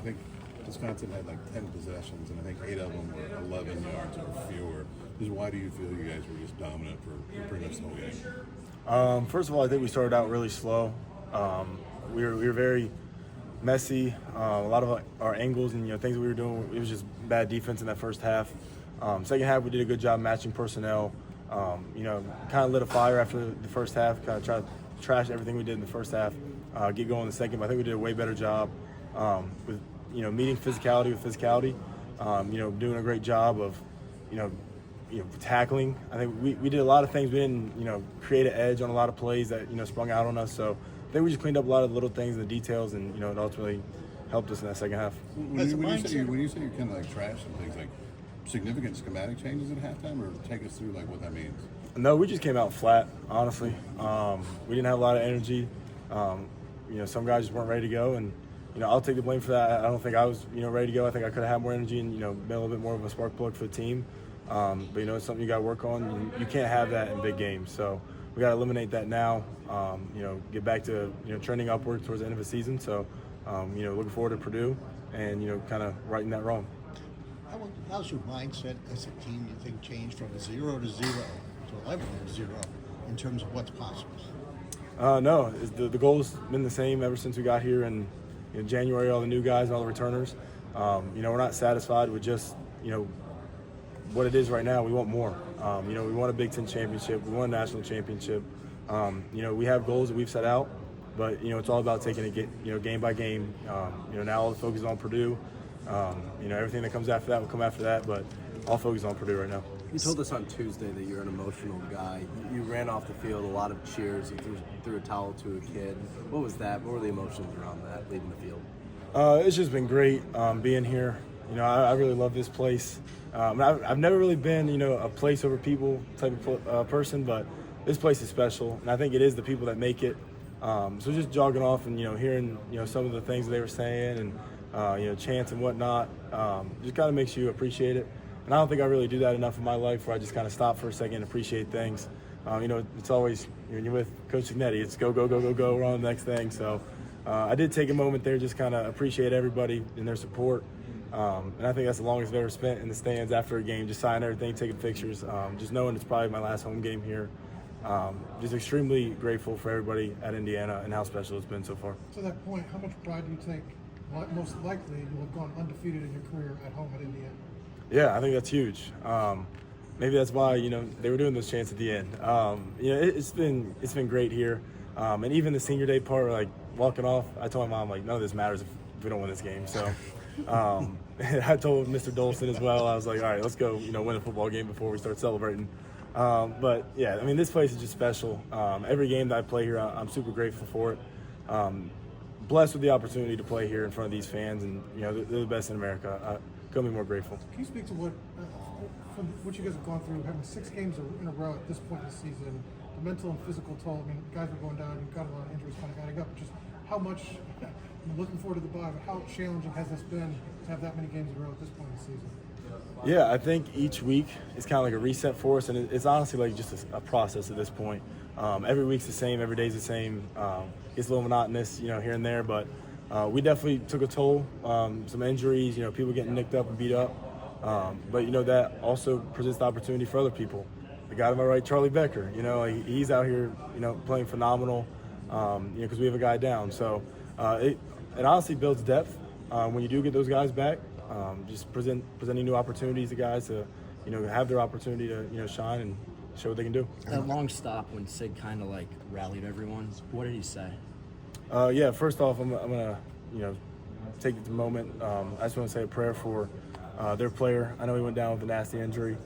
think Wisconsin had like 10 possessions, and I think 8 of them were 11 yards or fewer. Just why do you feel you guys were just dominant for pretty much the whole game? First of all, I think we started out really slow. We were very messy. A lot of our angles and things that we were doing, it was just bad defense in that first half. Second half, we did a good job matching personnel. Kind of lit a fire after the first half. Kind of tried to trash everything we did in the first half. Get going in the second, but I think we did a way better job with meeting physicality with physicality. Doing a great job of tackling. I think we did a lot of things. We didn't create an edge on a lot of plays that sprung out on us. So I think we just cleaned up a lot of the little things and the details, and it ultimately helped us in that second half. When you say you're kind of like trash and things, like significant schematic changes at halftime, or take us through like what that means? No, we just came out flat, honestly. We didn't have a lot of energy. Some guys just weren't ready to go, and I'll take the blame for that. I don't think I was ready to go. I think I could have had more energy and been a little bit more of a spark plug for the team. But it's something you got to work on. You can't have that in big games. So we got to eliminate that now. Get back to trending upward towards the end of the season. So looking forward to Purdue and kind of righting that wrong. How's your mindset as a team, you think, changed from 0 to 0 to 11 to 0 in terms of what's possible? No, the goal's been the same ever since we got here in January. All the new guys and all the returners. We're not satisfied with just what it is right now. We want more. We want a Big Ten championship. We want a national championship. We have goals that we've set out, but it's all about taking it game by game. Now all the focus is on Purdue. Everything that comes after that will come after that, but all focus on Purdue right now. You told us on Tuesday that you're an emotional guy. You ran off the field, a lot of cheers. You threw a towel to a kid. What was that? What were the emotions around that, leaving the field? It's just been great being here. I really love this place. I've never really been, a place over people type of person, but this place is special, and I think it is the people that make it. So just jogging off and, hearing, some of the things they were saying and, chants and whatnot, just kind of makes you appreciate it. And I don't think I really do that enough in my life where I just kind of stop for a second and appreciate things. It's always, when you're with Coach Signetti, it's go, go, go, go, go, we're on the next thing. So I did take a moment there, just kind of appreciate everybody and their support. And I think that's the longest I've ever spent in the stands after a game, just signing everything, taking pictures, just knowing it's probably my last home game here. Just extremely grateful for everybody at Indiana and how special it's been so far. To that point, how much pride do you think most likely you have gone undefeated in your career at home at Indiana? Yeah, I think that's huge. Maybe that's why they were doing those chants at the end. It's been great here, and even the senior day part, like walking off, I told my mom none of this matters if we don't win this game. So I told Mr. Dolson as well. I was like, all right, let's go win a football game before we start celebrating. But yeah, this place is just special. Every game that I play here, I'm super grateful for it. Blessed with the opportunity to play here in front of these fans, and they're the best in America. Couldn't be more grateful. Can you speak to what you guys have gone through, having 6 games in a row at this point in the season, the mental and physical toll? Guys were going down, you've got a lot of injuries kind of adding up. Just how much, I'm looking forward to the bye, but how challenging has this been to have that many games in a row at this point in the season? Yeah, I think each week is kind of like a reset for us, and it's honestly like just a process at this point. Every week's the same, every day's the same. It's a little monotonous, here and there, but we definitely took a toll. Some injuries, people getting nicked up and beat up. But that also presents the opportunity for other people. The guy to my right, Charlie Becker, he's out here, playing phenomenal, because we have a guy down. So it honestly builds depth when you do get those guys back. Just presenting new opportunities to guys to, have their opportunity to, shine and show what they can do. That long stop when Sig kind of rallied everyone, what did he say? Yeah, first off, I'm gonna, take the moment. I just want to say a prayer for their player. I know he went down with a nasty injury.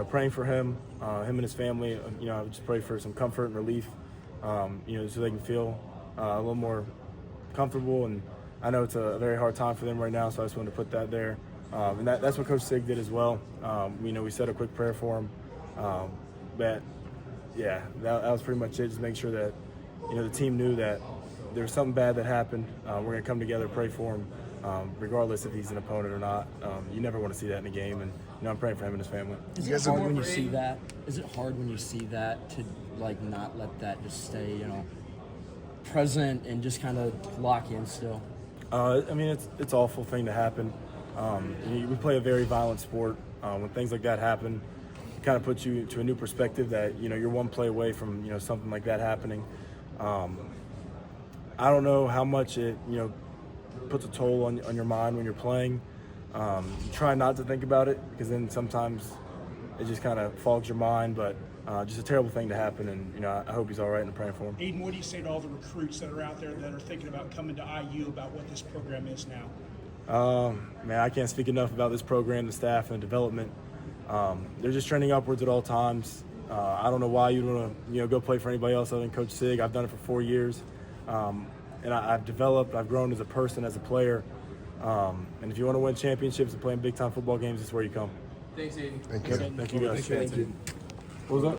Praying for him and his family. I would just pray for some comfort and relief. So they can feel a little more comfortable. And I know it's a very hard time for them right now, so I just wanted to put that there. And that's what Coach Sig did as well. We said a quick prayer for him. But yeah, that was pretty much it. Just make sure that the team knew that there was something bad that happened. We're going to come together, pray for him, regardless if he's an opponent or not. You never want to see that in a game, and I'm praying for him and his family. Is it hard when you see that? Is it hard when you see that to not let that just stay, present and just kind of lock in still? I mean, it's an awful thing to happen. We play a very violent sport. When things like that happen, it kind of puts you to a new perspective that, you're one play away from, something like that happening. I don't know how much it, puts a toll on your mind when you're playing. You try not to think about it because then sometimes it just kind of fogs your mind, but just a terrible thing to happen, and I hope he's all right and I'm praying for him. Aiden, what do you say to all the recruits that are out there that are thinking about coming to IU about what this program is now? Man, I can't speak enough about this program, the staff, and the development. They're just trending upwards at all times. I don't know why you'd want to go play for anybody else other than Coach Sig. I've done it for 4 years, and I've developed. I've grown as a person, as a player. And if you want to win championships and play in big-time football games, this is where you come. Thanks, Aiden. Thank you. Thank you guys. Thank you. What was that?